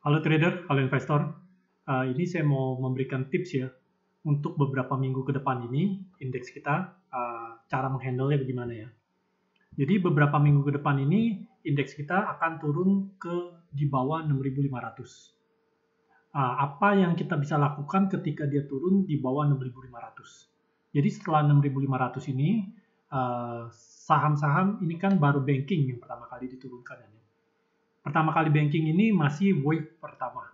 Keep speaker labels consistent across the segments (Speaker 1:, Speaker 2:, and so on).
Speaker 1: Halo trader, halo investor. Ini saya mau memberikan tips ya untuk beberapa minggu ke depan ini indeks kita cara menghandle-nya bagaimana ya. Jadi beberapa minggu ke depan ini indeks kita akan turun ke di bawah 6.500. Apa yang kita bisa lakukan ketika dia turun di bawah 6.500? Jadi setelah 6.500 ini saham-saham ini kan baru banking yang pertama kali diturunkan ya. Pertama kali banking ini masih wave pertama.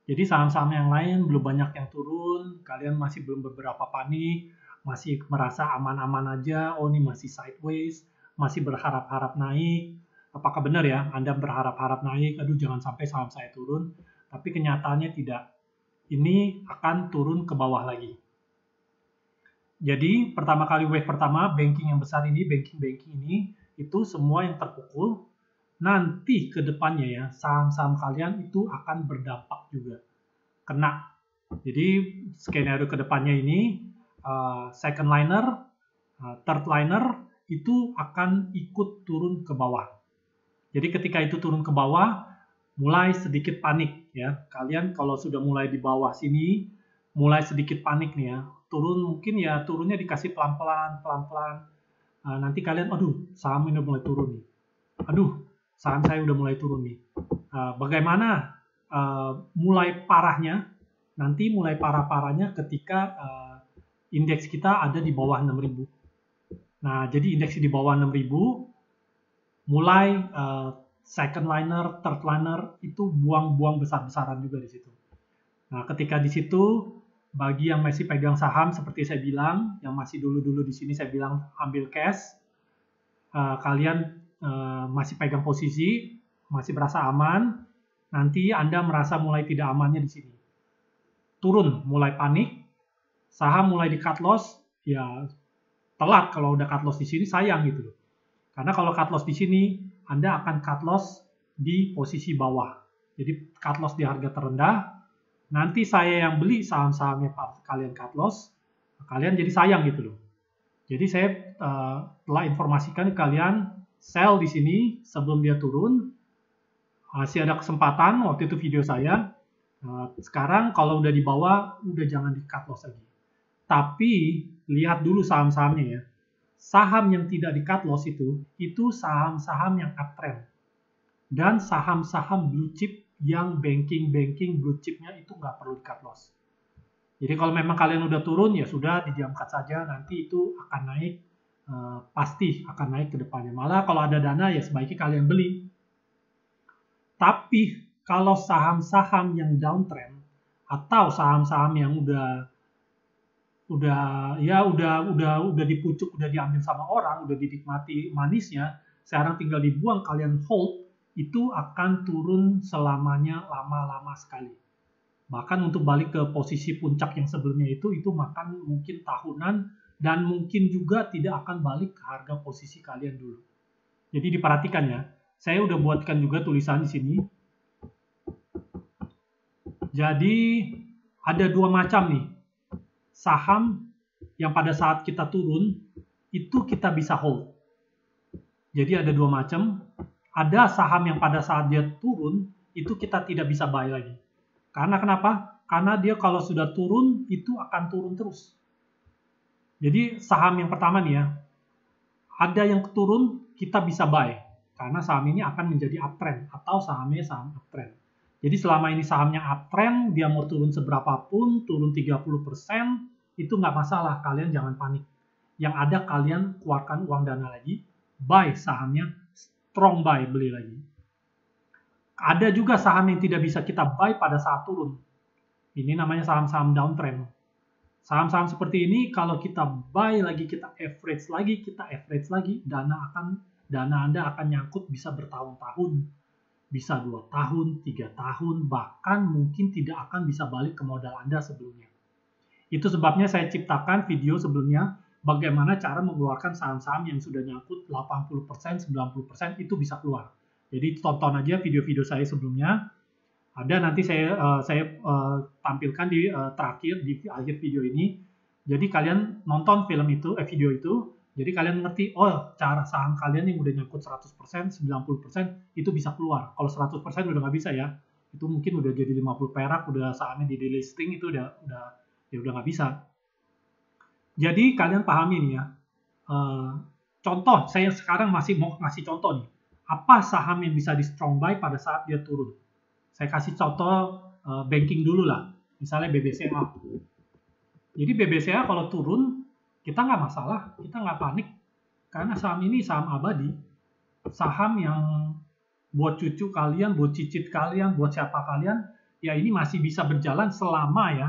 Speaker 1: Jadi saham-saham yang lain belum banyak yang turun, kalian masih belum beberapa panik, masih merasa aman-aman aja, oh ini masih sideways, masih berharap-harap naik. Apakah benar ya, Anda berharap-harap naik, aduh jangan sampai saham saya turun, tapi kenyataannya tidak. Ini akan turun ke bawah lagi. Jadi pertama kali wave pertama, banking yang besar ini, banking-banking ini, itu semua yang terpukul, nanti ke depannya ya, saham-saham kalian itu akan berdampak juga. Kena. Jadi skenario ke depannya ini, second liner, third liner, itu akan ikut turun ke bawah. Jadi ketika itu turun ke bawah, mulai sedikit panik ya. Kalian kalau sudah mulai di bawah sini, mulai sedikit panik nih ya. Turun mungkin ya turunnya dikasih pelan-pelan, pelan-pelan. Nanti kalian, aduh saham ini udah mulai turun nih. Aduh, saham saya udah mulai turun nih. Bagaimana mulai parahnya? Nanti mulai parah-parahnya ketika indeks kita ada di bawah 6.000. Nah, jadi indeks di bawah 6.000, mulai second liner, third liner itu buang-buang besar-besaran juga di situ. Nah, ketika di situ bagi yang masih pegang saham seperti saya bilang, yang masih dulu-dulu di sini saya bilang ambil cash, kalian masih pegang posisi, masih berasa aman, nanti Anda merasa mulai tidak amannya di sini. Turun, mulai panik, saham mulai di cut loss, ya telat kalau udah cut loss di sini sayang gitu loh. Karena kalau cut loss di sini, Anda akan cut loss di posisi bawah. Jadi cut loss di harga terendah, nanti saya yang beli saham-sahamnya kalian cut loss, kalian jadi sayang gitu loh. Jadi saya telah informasikan ke kalian sell di sini sebelum dia turun. Masih ada kesempatan waktu itu video saya. Sekarang kalau udah di bawah, udah jangan di cut loss lagi. Tapi lihat dulu saham-sahamnya ya. Saham yang tidak di cut loss itu saham-saham yang uptrend. Dan saham-saham blue chip yang banking blue chipnya itu nggak perlu di cut loss. Jadi kalau memang kalian udah turun ya sudah didiamkan saja, nanti itu akan naik, pasti akan naik ke depannya. Malah kalau ada dana ya sebaiknya kalian beli. Tapi kalau saham-saham yang downtrend atau saham-saham yang udah dipucuk, udah diambil sama orang, udah dinikmati manisnya, sekarang tinggal dibuang, kalian hold, itu akan turun selamanya lama-lama sekali. Bahkan untuk balik ke posisi puncak yang sebelumnya itu makan mungkin tahunan, dan mungkin juga tidak akan balik ke harga posisi kalian dulu. Jadi diperhatikan ya. Saya udah buatkan juga tulisan di sini. Jadi ada dua macam nih. Saham yang pada saat kita turun, itu kita bisa hold. Jadi ada dua macam. Ada saham yang pada saat dia turun, itu kita tidak bisa buy lagi. Karena kenapa? Karena dia kalau sudah turun, itu akan turun terus. Jadi saham yang pertama nih ya, ada yang turun, kita bisa buy. Karena saham ini akan menjadi uptrend, atau sahamnya saham uptrend. Jadi selama ini sahamnya uptrend, dia mau turun seberapapun, turun 30%, itu nggak masalah, kalian jangan panik. Yang ada kalian keluarkan uang dana lagi, buy sahamnya, strong buy, beli lagi. Ada juga saham yang tidak bisa kita buy pada saat turun. Ini namanya saham-saham downtrend. Saham-saham seperti ini kalau kita buy lagi, kita average lagi, dana Anda akan nyangkut bisa bertahun-tahun. Bisa 2 tahun, 3 tahun, bahkan mungkin tidak akan bisa balik ke modal Anda sebelumnya. Itu sebabnya saya ciptakan video sebelumnya bagaimana cara mengeluarkan saham-saham yang sudah nyangkut 80%, 90% itu bisa keluar. Jadi tonton aja video-video saya sebelumnya. Ada nanti saya tampilkan di terakhir di akhir video ini. Jadi kalian nonton video itu, jadi kalian ngerti, oh cara saham kalian yang udah nyangkut 100%, 90% itu bisa keluar. Kalau 100% udah nggak bisa ya. Itu mungkin udah jadi 50 perak, udah saatnya di delisting, itu udah nggak bisa. Jadi kalian pahami nih ya. Contoh, saya sekarang masih mau ngasih contoh nih. Apa saham yang bisa di strong buy pada saat dia turun? Saya kasih contoh banking dulu lah. Misalnya BBCA. Jadi BBCA kalau turun, kita nggak masalah, kita nggak panik. Karena saham ini saham abadi. Saham yang buat cucu kalian, buat cicit kalian, buat siapa kalian, ya ini masih bisa berjalan selama ya.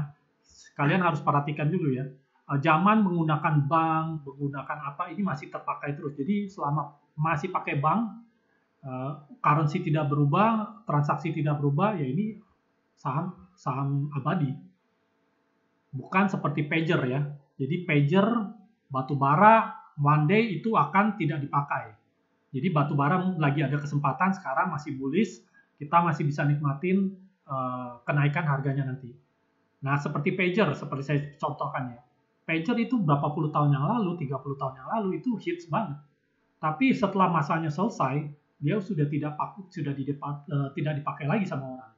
Speaker 1: Kalian harus perhatikan dulu ya. Zaman menggunakan bank, menggunakan apa, ini masih terpakai terus. Jadi selama masih pakai bank, currency tidak berubah, transaksi tidak berubah, ya ini saham abadi. Bukan seperti pager ya. Jadi pager, batubara, one day itu akan tidak dipakai. Jadi batubara lagi ada kesempatan, sekarang masih bullish, kita masih bisa nikmatin kenaikan harganya nanti. Nah, seperti pager, seperti saya contohkan ya. Pager itu berapa puluh tahun yang lalu, 30 tahun yang lalu itu hits banget. Tapi setelah masanya selesai, dia sudah tidak dipakai lagi sama orang.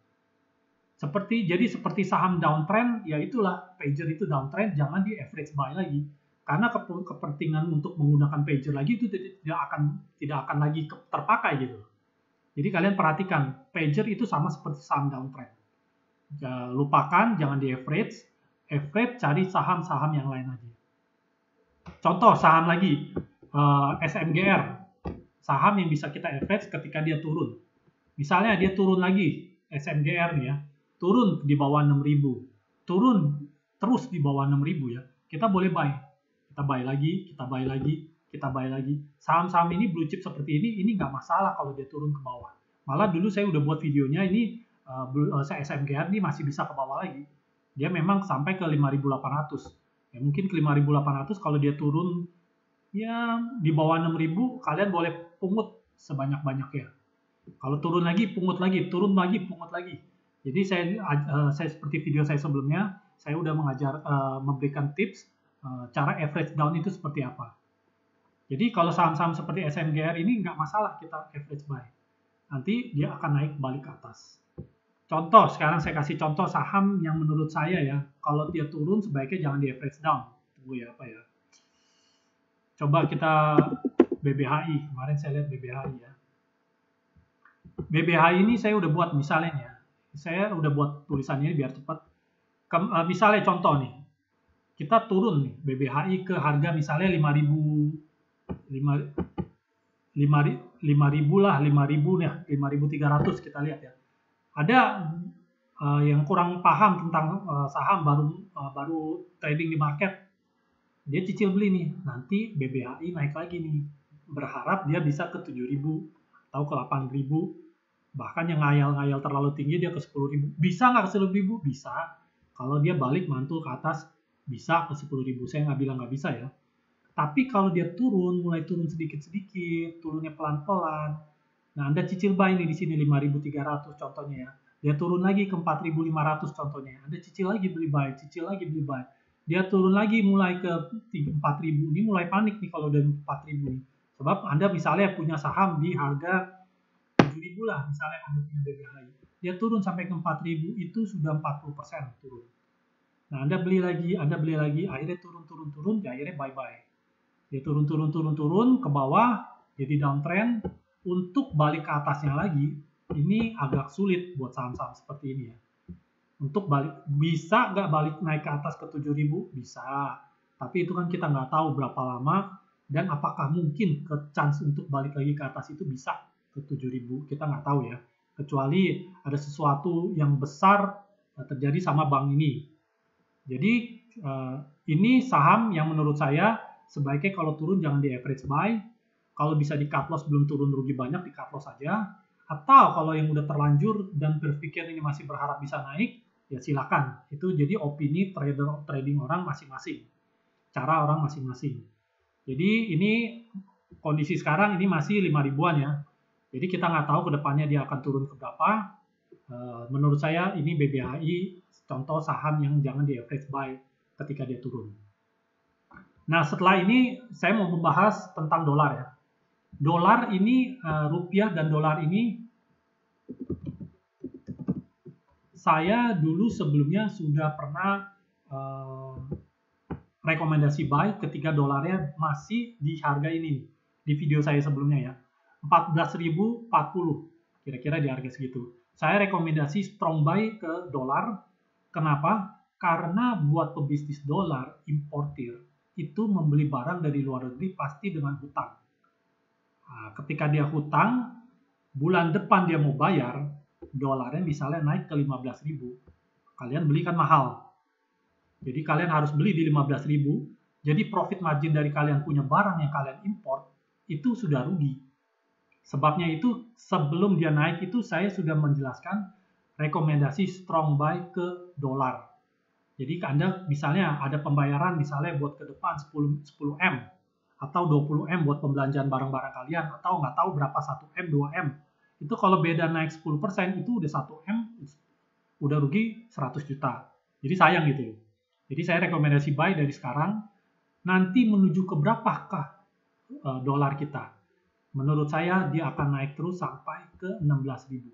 Speaker 1: Jadi seperti saham downtrend, ya itulah pager itu downtrend, jangan di average buy lagi. Karena kepentingan untuk menggunakan pager lagi itu tidak akan lagi terpakai gitu. Jadi kalian perhatikan, pager itu sama seperti saham downtrend. Lupakan, jangan di average, cari saham-saham yang lain aja. Contoh saham lagi, SMGR, saham yang bisa kita average ketika dia turun. Misalnya dia turun lagi, SMGR nih ya, turun di bawah 6.000, turun terus di bawah 6.000 ya, kita boleh buy. Kita buy lagi, kita buy lagi, kita buy lagi. Saham-saham ini blue chip seperti ini nggak masalah kalau dia turun ke bawah. Malah dulu saya udah buat videonya ini, SMGR ini masih bisa ke bawah lagi. Dia memang sampai ke 5.800. Ya mungkin ke 5.800 kalau dia turun ya di bawah 6.000, kalian boleh pungut sebanyak-banyaknya. Kalau turun lagi, pungut lagi, turun lagi, pungut lagi. Jadi saya seperti video saya sebelumnya, saya udah memberikan tips cara average down itu seperti apa. Jadi kalau saham-saham seperti SMGR ini nggak masalah kita average buy. Nanti dia akan naik balik ke atas. Contoh, sekarang saya kasih contoh saham yang menurut saya ya, kalau dia turun sebaiknya jangan di average down. Tunggu ya, apa ya. Coba kita BBHI, kemarin saya lihat BBHI ya. BBHI ini saya udah buat misalnya ya. Saya udah buat tulisannya biar cepat. Misalnya contoh nih, kita turun nih BBHI ke harga misalnya 5.000 lah, 5.000 nih, 5.300 kita lihat ya. Ada yang kurang paham tentang saham, baru trading di market, dia cicil beli nih, nanti BBHI naik lagi nih, berharap dia bisa ke 7.000 atau ke 8.000, bahkan yang ngayal-ngayal terlalu tinggi dia ke 10.000. Bisa nggak ke 10.000? Bisa. Kalau dia balik mantul ke atas, bisa ke 10.000. Saya nggak bilang nggak bisa ya. Tapi kalau dia turun, mulai turun sedikit-sedikit, turunnya pelan-pelan. Nah, Anda cicil buy nih di sini 5.300 contohnya ya. Dia turun lagi ke 4.500 contohnya. Anda cicil lagi beli buy, cicil lagi beli buy. Dia turun lagi mulai ke 4.000. Ini mulai panik nih kalau udah 4.000 nih. Sebab Anda misalnya punya saham di harga 7.000 lah, misalnya Anda punya BBHI. Dia turun sampai ke 4.000, itu sudah 40% turun. Nah, Anda beli lagi, akhirnya turun, ya akhirnya bye-bye. Dia turun ke bawah, jadi downtrend. Untuk balik ke atasnya lagi, ini agak sulit buat saham-saham seperti ini ya. Untuk balik, bisa nggak balik naik ke atas ke 7.000? Bisa. Tapi itu kan kita nggak tahu berapa lama, dan apakah mungkin ke chance untuk balik lagi ke atas itu bisa ke 7.000, kita nggak tahu ya. Kecuali ada sesuatu yang besar terjadi sama bank ini. Jadi ini saham yang menurut saya sebaiknya kalau turun jangan di average buy. Kalau bisa di cut loss belum turun rugi banyak, di cut loss saja. Atau kalau yang udah terlanjur dan berpikir ini masih berharap bisa naik, ya silakan. Itu jadi opini trading orang masing-masing. Cara orang masing-masing. Jadi ini kondisi sekarang ini masih 5.000-an ya. Jadi kita nggak tahu ke depannya dia akan turun ke berapa. Menurut saya ini BBHI contoh saham yang jangan di average buy ketika dia turun. Nah, setelah ini saya mau membahas tentang dolar ya. Dolar ini, rupiah dan dolar ini saya dulu sebelumnya sudah pernah rekomendasi buy ketika dolarnya masih di harga ini, di video saya sebelumnya ya, 14.040, kira-kira di harga segitu. Saya rekomendasi strong buy ke dolar. Kenapa? Karena buat pebisnis dolar, importir, itu membeli barang dari luar negeri pasti dengan hutang. Nah, ketika dia hutang, bulan depan dia mau bayar, dolarnya misalnya naik ke 15.000, kalian beli kan mahal. Jadi kalian harus beli di 15.000, jadi profit margin dari kalian punya barang yang kalian import, itu sudah rugi. Sebabnya itu sebelum dia naik itu saya sudah menjelaskan rekomendasi strong buy ke dolar. Jadi Anda misalnya ada pembayaran misalnya buat ke depan 10M atau 20M buat pembelanjaan barang-barang kalian, atau nggak tahu berapa 1M, 2M. Itu kalau beda naik 10% itu udah 1M, udah rugi 100 juta. Jadi sayang gitu. Jadi saya rekomendasi buy dari sekarang, nanti menuju ke berapakah dolar kita. Menurut saya dia akan naik terus sampai ke 16.000.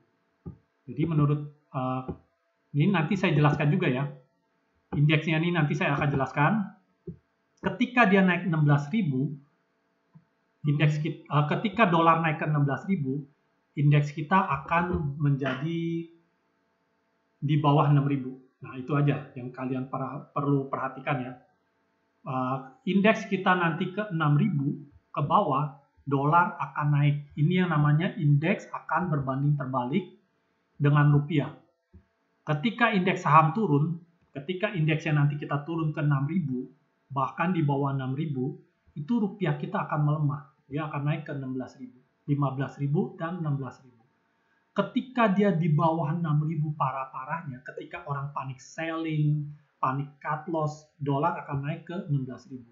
Speaker 1: Jadi menurut ini nanti saya jelaskan juga ya. Indeksnya ini nanti saya akan jelaskan. Ketika dia naik 16.000, ketika dolar naik ke 16.000, indeks kita akan menjadi di bawah 6.000. Nah, itu aja yang kalian perlu perhatikan ya. Indeks kita nanti ke 6.000 ke bawah, dolar akan naik. Ini yang namanya indeks akan berbanding terbalik dengan rupiah. Ketika indeks saham turun, ketika indeksnya nanti kita turun ke 6.000, bahkan di bawah 6.000, itu rupiah kita akan melemah. Dia akan naik ke 16.000, 15.000 dan 16.000. Ketika dia di bawah 6.000 parah-parahnya, ketika orang panik selling, panik cut loss, dolar akan naik ke 16.000.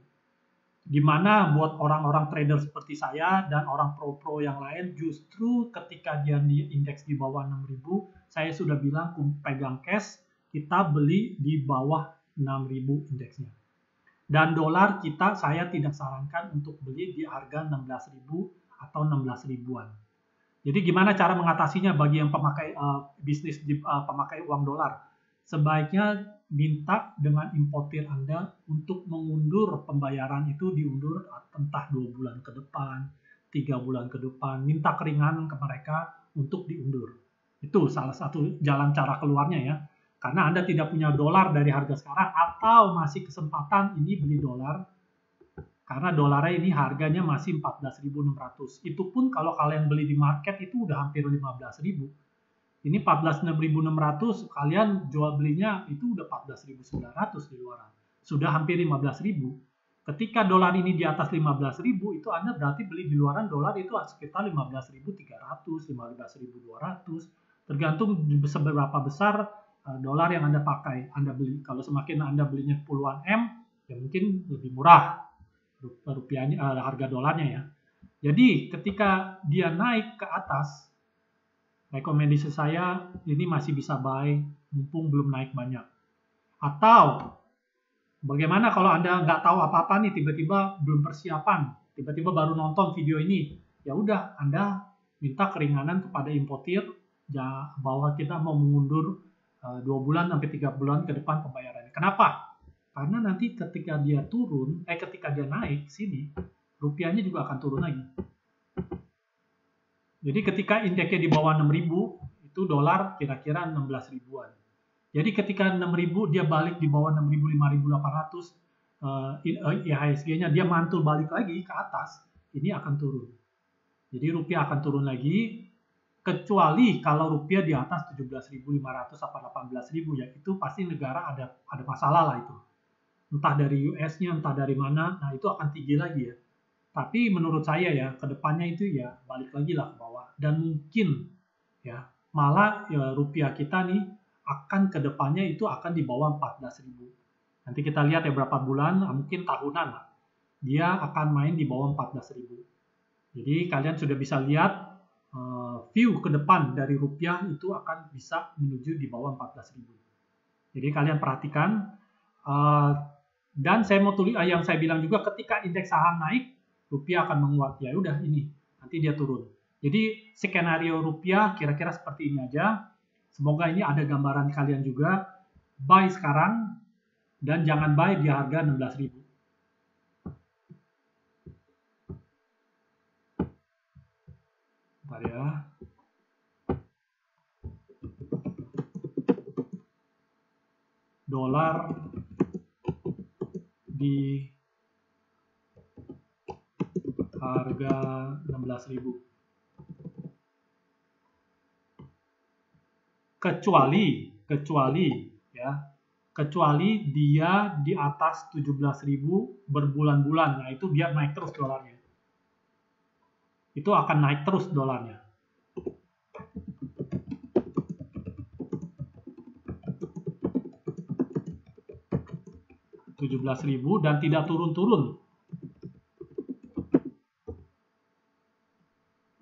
Speaker 1: Dimana buat orang-orang trader seperti saya dan orang pro-pro yang lain, justru ketika dia di indeks di bawah 6.000, saya sudah bilang pegang cash, kita beli di bawah 6.000 indeksnya. Dan dolar kita saya tidak sarankan untuk beli di harga 16.000 atau 16.000-an. Jadi gimana cara mengatasinya bagi yang pemakai bisnis pemakai uang dolar? Sebaiknya minta dengan importir Anda untuk mengundur pembayaran itu, diundur entah 2 bulan ke depan, 3 bulan ke depan, minta keringanan ke mereka untuk diundur. Itu salah satu jalan cara keluarnya ya. Karena Anda tidak punya dolar dari harga sekarang atau masih kesempatan ini beli dolar, karena dolarnya ini harganya masih 14.600. Itu pun kalau kalian beli di market itu udah hampir 15.000. Ini 14.600, kalian jual belinya itu udah 14.900 di luaran. Sudah hampir 15.000. Ketika dolar ini di atas 15.000, itu Anda berarti beli di luaran dolar itu sekitar 15.300, 15.200. Tergantung seberapa besar dolar yang Anda pakai, Anda beli. Kalau semakin Anda belinya puluhan M, ya mungkin lebih murah rupiahnya, harga dolarnya ya. Jadi ketika dia naik ke atas, rekomendasi saya ini masih bisa buy, mumpung belum naik banyak. Atau bagaimana kalau Anda nggak tahu apa-apa nih, tiba-tiba belum persiapan, tiba-tiba baru nonton video ini, ya udah Anda minta keringanan kepada importir ya, bahwa kita mau mengundur 2 bulan sampai 3 bulan ke depan pembayarannya. Kenapa? Karena nanti ketika dia turun, ketika dia naik sini, rupiahnya juga akan turun lagi. Jadi ketika indeksnya di bawah 6.000, itu dolar kira-kira 16 ribuan. Jadi ketika 6.000 dia balik di bawah 6.000, 5.800, IHSG-nya dia mantul balik lagi ke atas, ini akan turun. Jadi rupiah akan turun lagi, kecuali kalau rupiah di atas 17.500 atau 18.000 ya, itu pasti negara ada masalah lah itu. Entah dari US-nya, entah dari mana, nah itu akan tinggi lagi ya. Tapi menurut saya ya, kedepannya itu ya balik lagi lah ke bawah. Dan mungkin ya, malah ya, rupiah kita nih akan kedepannya itu akan di bawah 14.000. Nanti kita lihat ya berapa bulan, mungkin tahunan lah. Dia akan main di bawah 14.000. Jadi kalian sudah bisa lihat view ke depan dari rupiah itu akan bisa menuju di bawah 14.000. Jadi kalian perhatikan. Dan saya mau tulis yang saya bilang juga, ketika indeks saham naik, rupiah akan menguat. Ya udah ini, nanti dia turun. Jadi skenario rupiah kira-kira seperti ini aja. Semoga ini ada gambaran kalian juga. Buy sekarang dan jangan buy di harga 16.000. Bentar ya. Dolar di harga 16.000. Kecuali dia di atas 17.000 berbulan-bulan. Nah, itu biar naik terus dolarnya. Itu akan naik terus dolarnya. $17.000 dan tidak turun-turun.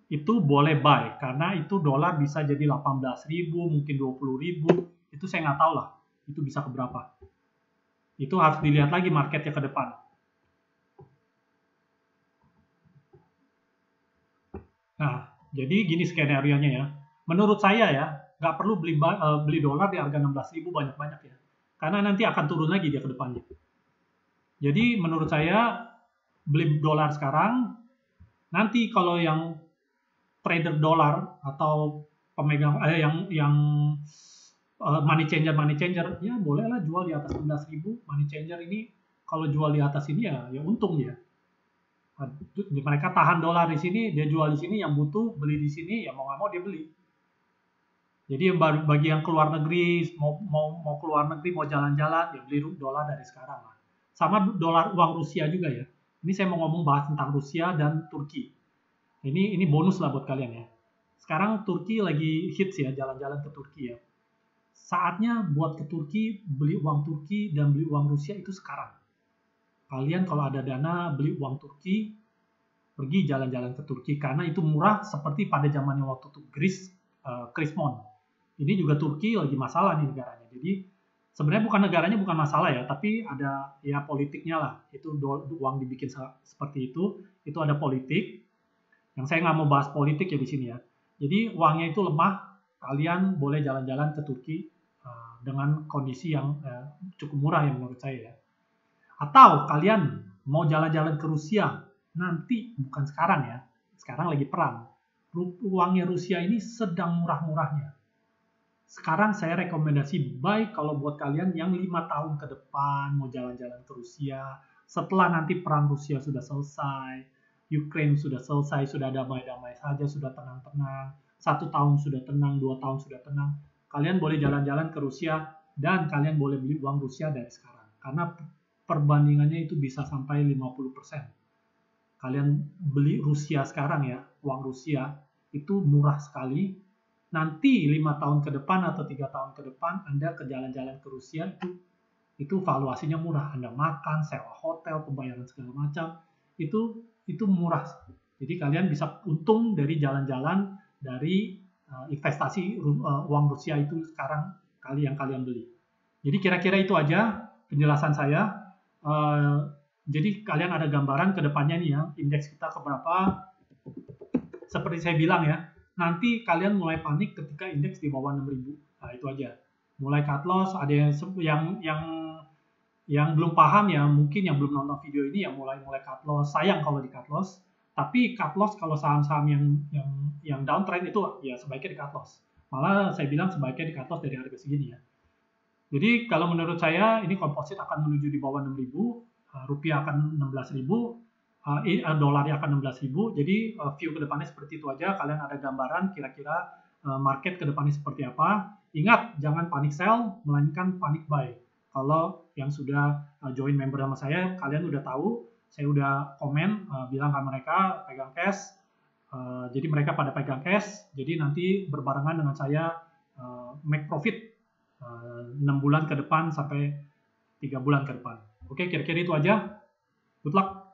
Speaker 1: Itu boleh buy, karena itu dolar bisa jadi 18.000, mungkin 20.000, itu saya nggak tahu lah, itu bisa ke berapa. Itu harus dilihat lagi marketnya ke depan. Nah, jadi gini skenario-nya ya. Menurut saya ya, nggak perlu beli dolar di harga 16.000 banyak-banyak ya, karena nanti akan turun lagi dia ke depannya. Jadi menurut saya, beli dolar sekarang, nanti kalau yang trader dolar atau pemegang yang money changer ya bolehlah jual di atas 16.000. Money changer ini kalau jual di atas ini ya untung dia. Mereka tahan dolar di sini, dia jual di sini, yang butuh beli di sini, ya mau nggak mau dia beli. Jadi bagi yang keluar negeri, mau keluar negeri, mau jalan-jalan, ya beli dolar dari sekarang lah. Sama dolar uang Rusia juga ya. Ini saya mau bahas tentang Rusia dan Turki. Ini bonus lah buat kalian ya. Sekarang Turki lagi hits ya, jalan-jalan ke Turki ya. Saatnya buat ke Turki, beli uang Turki dan beli uang Rusia itu sekarang. Kalian kalau ada dana beli uang Turki, pergi jalan-jalan ke Turki karena itu murah seperti pada zamannya waktu itu Krismon. Ini juga Turki lagi masalah nih negaranya. Jadi sebenarnya negaranya bukan masalah ya, tapi ada ya politiknya lah. Itu uang dibikin seperti itu ada politik. Yang saya nggak mau bahas politik ya di sini ya. Jadi uangnya itu lemah, kalian boleh jalan-jalan ke Turki dengan kondisi yang cukup murah yang menurut saya ya. Atau kalian mau jalan-jalan ke Rusia, nanti bukan sekarang ya, sekarang lagi perang. Uangnya Rusia ini sedang murah-murahnya. Sekarang saya rekomendasi buy kalau buat kalian yang 5 tahun ke depan mau jalan-jalan ke Rusia, setelah nanti perang Rusia sudah selesai, Ukraine sudah selesai, sudah damai-damai saja, sudah tenang-tenang, 1 tahun sudah tenang, 2 tahun sudah tenang, kalian boleh jalan-jalan ke Rusia dan kalian boleh beli uang Rusia dari sekarang. Karena perbandingannya itu bisa sampai 50%. Kalian beli Rusia sekarang ya, uang Rusia itu murah sekali. Nanti 5 tahun ke depan atau 3 tahun ke depan Anda ke jalan-jalan ke Rusia itu valuasinya murah. Anda makan, sewa hotel, pembayaran segala macam, itu murah. Jadi kalian bisa untung dari jalan-jalan, dari investasi uang Rusia itu sekarang yang kalian beli. Jadi kira-kira itu aja penjelasan saya. Jadi kalian ada gambaran ke depannya nih ya, indeks kita ke berapa. Seperti saya bilang ya, nanti kalian mulai panik ketika indeks di bawah 6.000. Nah, itu aja. Mulai cut loss, ada yang belum paham ya, mungkin yang belum nonton video ini ya mulai cut loss. Sayang kalau di cut loss. Tapi cut loss kalau saham-saham yang downtrend itu ya sebaiknya di cut loss. Malah saya bilang sebaiknya di cut loss dari harga segini ya. Jadi kalau menurut saya ini komposit akan menuju di bawah 6.000, rupiah akan 16.000, dolarnya akan 16.000. Jadi view ke depannya seperti itu aja. Kalian ada gambaran kira-kira market ke depannya seperti apa. Ingat, jangan panic sell, melainkan panic buy. Kalau yang sudah join member sama saya, kalian udah tahu, saya udah komen, bilang ke mereka pegang cash. Jadi mereka pada pegang cash, jadi nanti berbarengan dengan saya make profit 6 bulan ke depan sampai 3 bulan ke depan. Oke, kira-kira itu aja. Good luck.